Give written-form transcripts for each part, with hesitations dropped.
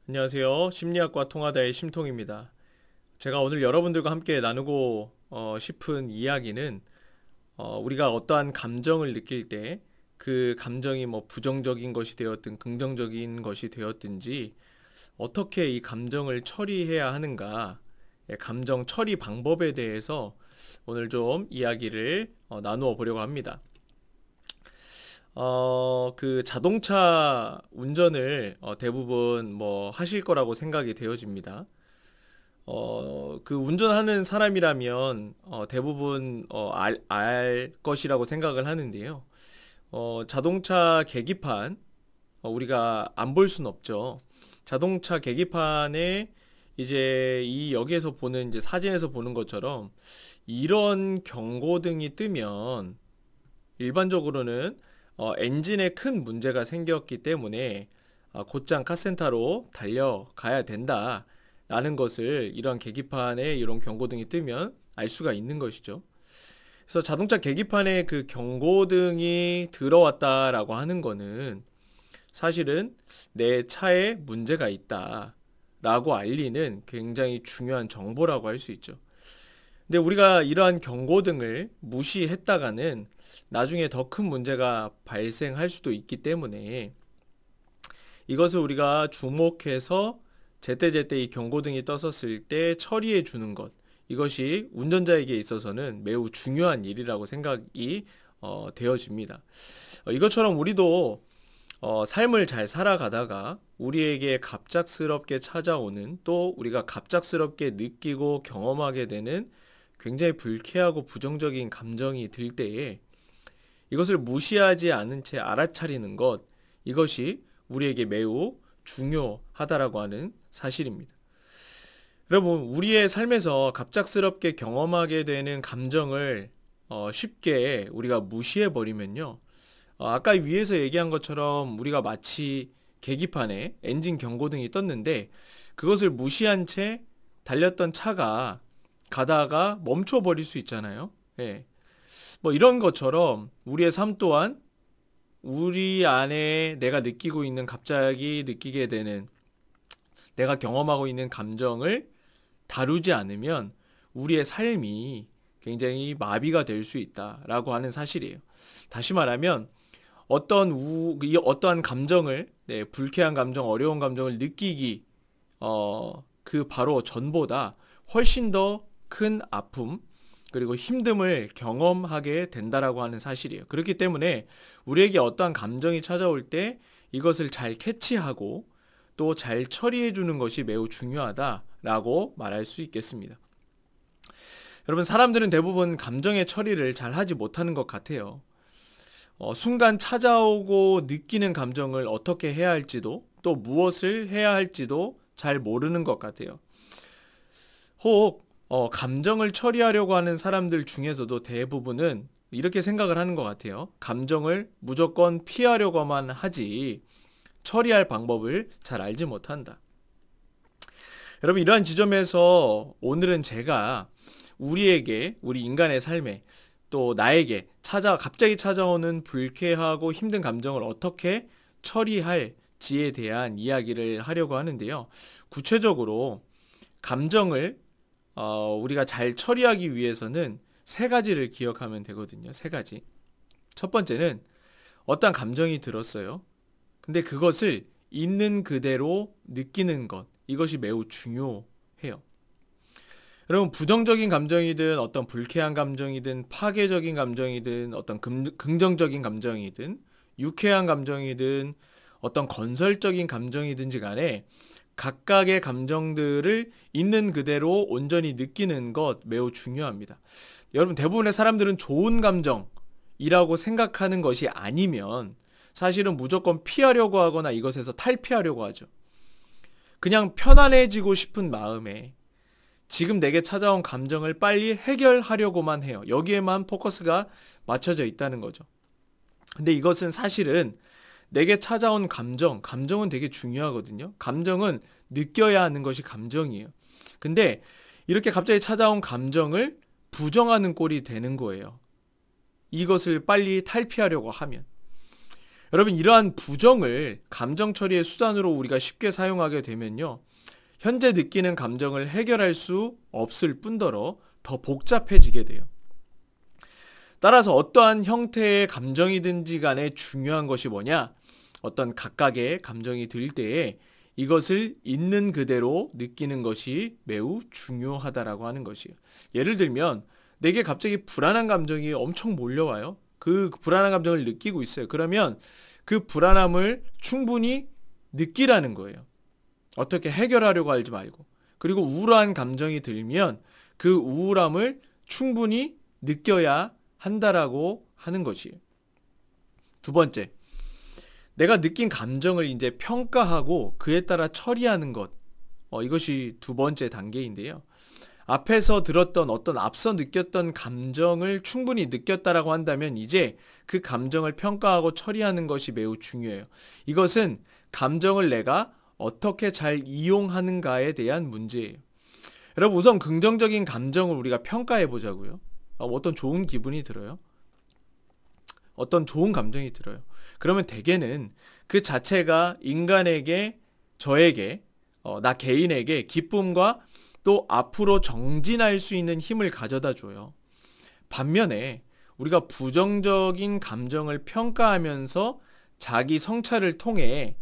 안녕하세요. 심리학과 통하다의 심통입니다. 제가 오늘 여러분들과 함께 나누고 싶은 이야기는 우리가 어떠한 감정을 느낄 때 그 감정이 뭐 부정적인 것이 되었든 긍정적인 것이 되었든지 어떻게 이 감정을 처리해야 하는가, 감정 처리 방법에 대해서 오늘 좀 이야기를 나누어 보려고 합니다. 그 자동차 운전을 대부분 뭐 하실 거라고 생각이 되어집니다. 그 운전하는 사람이라면 대부분 알 것이라고 생각을 하는데요. 자동차 계기판 우리가 안 볼 순 없죠. 자동차 계기판에 이제 이 여기에서 보는 이제 사진에서 보는 것처럼 이런 경고등이 뜨면 일반적으로는 엔진에 큰 문제가 생겼기 때문에 곧장 카센터로 달려가야 된다 라는 것을 이런 계기판에 이런 경고등이 뜨면 알 수가 있는 것이죠. 그래서 자동차 계기판에 그 경고등이 들어왔다라고 하는 거는 사실은 내 차에 문제가 있다 라고 알리는 굉장히 중요한 정보라고 할 수 있죠. 근데 우리가 이러한 경고등을 무시했다가는 나중에 더 큰 문제가 발생할 수도 있기 때문에 이것을 우리가 주목해서 제때제때 이 경고등이 떴었을 때 처리해 주는 것, 이것이 운전자에게 있어서는 매우 중요한 일이라고 생각이 되어집니다. 이것처럼 우리도 삶을 잘 살아가다가 우리에게 갑작스럽게 찾아오는, 또 우리가 갑작스럽게 느끼고 경험하게 되는 굉장히 불쾌하고 부정적인 감정이 들 때에 이것을 무시하지 않은 채 알아차리는 것, 이것이 우리에게 매우 중요하다라고 하는 사실입니다. 여러분, 우리의 삶에서 갑작스럽게 경험하게 되는 감정을 쉽게 우리가 무시해 버리면요, 아까 위에서 얘기한 것처럼 우리가 마치 계기판에 엔진 경고등이 떴는데 그것을 무시한 채 달렸던 차가 가다가 멈춰 버릴 수 있잖아요. 예. 뭐 이런 것처럼 우리의 삶 또한 우리 안에 내가 느끼고 있는, 갑자기 느끼게 되는, 내가 경험하고 있는 감정을 다루지 않으면 우리의 삶이 굉장히 마비가 될 수 있다라고 하는 사실이에요. 다시 말하면 어떠한 감정을, 불쾌한 감정, 어려운 감정을 느끼기 그 바로 전보다 훨씬 더 큰 아픔, 그리고 힘듦을 경험하게 된다라고 하는 사실이에요. 그렇기 때문에 우리에게 어떠한 감정이 찾아올 때 이것을 잘 캐치하고 또 잘 처리해 주는 것이 매우 중요하다라고 말할 수 있겠습니다. 여러분, 사람들은 대부분 감정의 처리를 잘 하지 못하는 것 같아요. 순간 찾아오고 느끼는 감정을 어떻게 해야 할지도, 또 무엇을 해야 할지도 잘 모르는 것 같아요. 혹 감정을 처리하려고 하는 사람들 중에서도 대부분은 이렇게 생각을 하는 것 같아요. 감정을 무조건 피하려고만 하지 처리할 방법을 잘 알지 못한다. 여러분, 이러한 지점에서 오늘은 제가 우리 인간의 삶에, 또 나에게 갑자기 찾아오는 불쾌하고 힘든 감정을 어떻게 처리할지에 대한 이야기를 하려고 하는데요. 구체적으로 감정을 우리가 잘 처리하기 위해서는 세 가지를 기억하면 되거든요. 세 가지. 첫 번째는 어떤 감정이 들었어요. 근데 그것을 있는 그대로 느끼는 것. 이것이 매우 중요해요. 여러분, 부정적인 감정이든 어떤 불쾌한 감정이든 파괴적인 감정이든 어떤 긍정적인 감정이든 유쾌한 감정이든 어떤 건설적인 감정이든지 간에 각각의 감정들을 있는 그대로 온전히 느끼는 것 매우 중요합니다. 여러분, 대부분의 사람들은 좋은 감정이라고 생각하는 것이 아니면 사실은 무조건 피하려고 하거나 이것에서 탈피하려고 하죠. 그냥 편안해지고 싶은 마음에 지금 내게 찾아온 감정을 빨리 해결하려고만 해요. 여기에만 포커스가 맞춰져 있다는 거죠. 근데 이것은 사실은 내게 찾아온 감정은 되게 중요하거든요. 감정은 느껴야 하는 것이 감정이에요. 근데 이렇게 갑자기 찾아온 감정을 부정하는 꼴이 되는 거예요. 이것을 빨리 탈피하려고 하면. 여러분, 이러한 부정을 감정 처리의 수단으로 우리가 쉽게 사용하게 되면요, 현재 느끼는 감정을 해결할 수 없을 뿐더러 더 복잡해지게 돼요. 따라서 어떠한 형태의 감정이든지 간에 중요한 것이 뭐냐? 어떤 각각의 감정이 들 때에 이것을 있는 그대로 느끼는 것이 매우 중요하다라고 하는 것이에요. 예를 들면 내게 갑자기 불안한 감정이 엄청 몰려와요. 그 불안한 감정을 느끼고 있어요. 그러면 그 불안함을 충분히 느끼라는 거예요. 어떻게 해결하려고 하지 말고. 그리고 우울한 감정이 들면 그 우울함을 충분히 느껴야 한다라고 하는 것이에요. 두 번째, 내가 느낀 감정을 이제 평가하고 그에 따라 처리하는 것. 이것이 두 번째 단계인데요. 앞에서 들었던 어떤 앞서 느꼈던 감정을 충분히 느꼈다라고 한다면 이제 그 감정을 평가하고 처리하는 것이 매우 중요해요. 이것은 감정을 내가 어떻게 잘 이용하는가에 대한 문제예요. 여러분, 우선 긍정적인 감정을 우리가 평가해 보자고요. 어떤 좋은 기분이 들어요. 어떤 좋은 감정이 들어요. 그러면 대개는 그 자체가 인간에게, 저에게, 나 개인에게 기쁨과 또 앞으로 정진할 수 있는 힘을 가져다 줘요. 반면에 우리가 부정적인 감정을 평가하면서 자기 성찰을 통해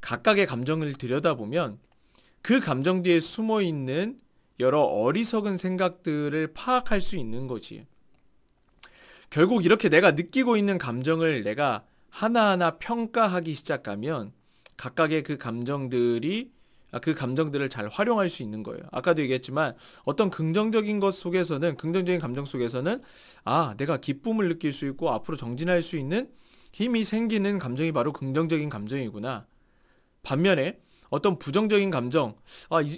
각각의 감정을 들여다보면 그 감정 뒤에 숨어 있는 여러 어리석은 생각들을 파악할 수 있는 거지. 결국 이렇게 내가 느끼고 있는 감정을 내가 하나하나 평가하기 시작하면 각각의 그 감정들을 잘 활용할 수 있는 거예요. 아까도 얘기했지만 어떤 긍정적인 감정 속에서는 내가 기쁨을 느낄 수 있고 앞으로 정진할 수 있는 힘이 생기는 감정이 바로 긍정적인 감정이구나. 반면에 어떤 부정적인 감정,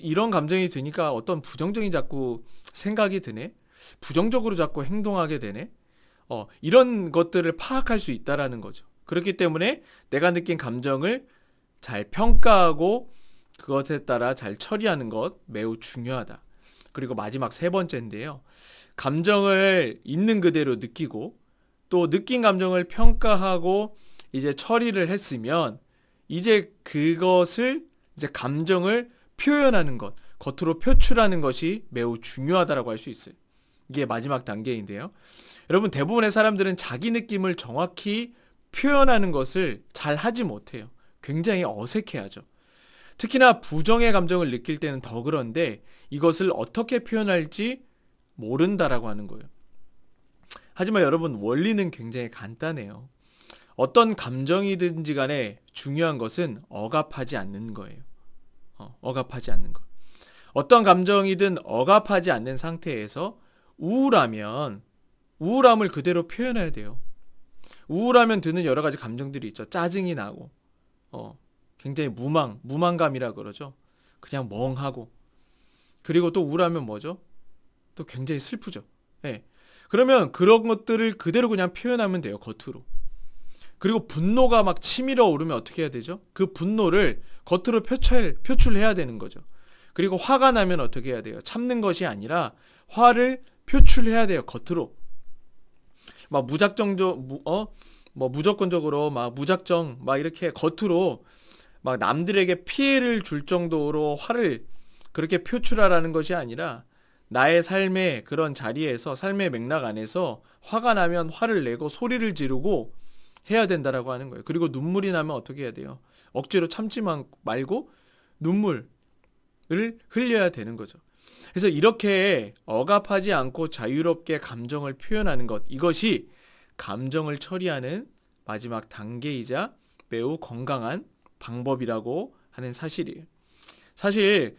이런 감정이 드니까 어떤 부정적인 자꾸 생각이 드네. 부정적으로 자꾸 행동하게 되네. 이런 것들을 파악할 수 있다라는 거죠. 그렇기 때문에 내가 느낀 감정을 잘 평가하고 그것에 따라 잘 처리하는 것 매우 중요하다. 그리고 마지막 세 번째인데요. 감정을 있는 그대로 느끼고 또 느낀 감정을 평가하고 이제 처리를 했으면 이제 그것을 이제 감정을 표현하는 것, 겉으로 표출하는 것이 매우 중요하다라고 할 수 있어요. 이게 마지막 단계인데요. 여러분, 대부분의 사람들은 자기 느낌을 정확히 표현하는 것을 잘 하지 못해요. 굉장히 어색해하죠. 특히나 부정의 감정을 느낄 때는 더 그런데 이것을 어떻게 표현할지 모른다라고 하는 거예요. 하지만 여러분, 원리는 굉장히 간단해요. 어떤 감정이든지 간에 중요한 것은 억압하지 않는 거예요. 억압하지 않는 것. 어떤 감정이든 억압하지 않는 상태에서 우울하면 우울함을 그대로 표현해야 돼요. 우울하면 드는 여러 가지 감정들이 있죠. 짜증이 나고 굉장히 무망감이라 그러죠. 그냥 멍하고. 그리고 또 우울하면 뭐죠? 또 굉장히 슬프죠. 네. 그러면 그런 것들을 그대로 그냥 표현하면 돼요. 겉으로. 그리고 분노가 막 치밀어 오르면 어떻게 해야 되죠? 그 분노를 겉으로 표출해야 되는 거죠. 그리고 화가 나면 어떻게 해야 돼요? 참는 것이 아니라 화를 표출해야 돼요. 겉으로. 막 무조건적으로 무작정 이렇게 겉으로 막 남들에게 피해를 줄 정도로 화를 그렇게 표출하라는 것이 아니라 나의 삶의 그런 자리에서, 삶의 맥락 안에서 화가 나면 화를 내고 소리를 지르고 해야 된다라고 하는 거예요. 그리고 눈물이 나면 어떻게 해야 돼요? 억지로 참지 말고 눈물을 흘려야 되는 거죠. 그래서 이렇게 억압하지 않고 자유롭게 감정을 표현하는 것, 이것이 감정을 처리하는 마지막 단계이자 매우 건강한 방법이라고 하는 사실이에요. 사실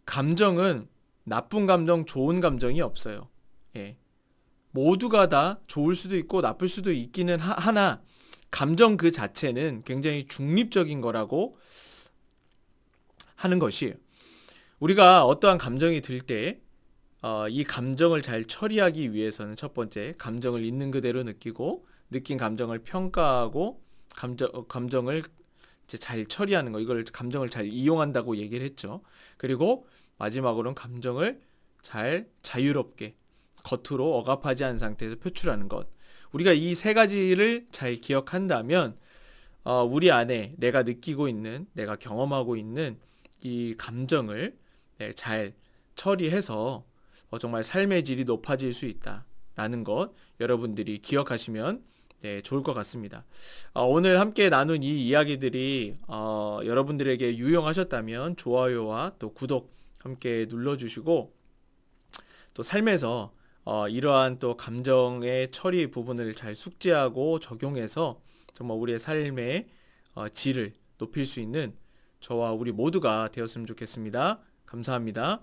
감정은 나쁜 감정, 좋은 감정이 없어요. 예. 모두가 다 좋을 수도 있고 나쁠 수도 있기는 하나 감정 그 자체는 굉장히 중립적인 거라고 하는 것이에요. 우리가 어떠한 감정이 들 때 이 감정을 잘 처리하기 위해서는 첫 번째, 감정을 있는 그대로 느끼고 느낀 감정을 평가하고 감정을 이제 잘 처리하는 거, 이걸 감정을 잘 이용한다고 얘기를 했죠. 그리고 마지막으로는 감정을 잘 자유롭게 겉으로 억압하지 않은 상태에서 표출하는 것. 우리가 이 세 가지를 잘 기억한다면 우리 안에 내가 느끼고 있는, 내가 경험하고 있는 이 감정을 잘 처리해서 정말 삶의 질이 높아질 수 있다라는 것 여러분들이 기억하시면 좋을 것 같습니다. 오늘 함께 나눈 이 이야기들이 여러분들에게 유용하셨다면 좋아요와 또 구독 함께 눌러주시고, 또 삶에서 이러한 또 감정의 처리 부분을 잘 숙지하고 적용해서 정말 우리의 삶의 질을 높일 수 있는 저와 우리 모두가 되었으면 좋겠습니다. 감사합니다.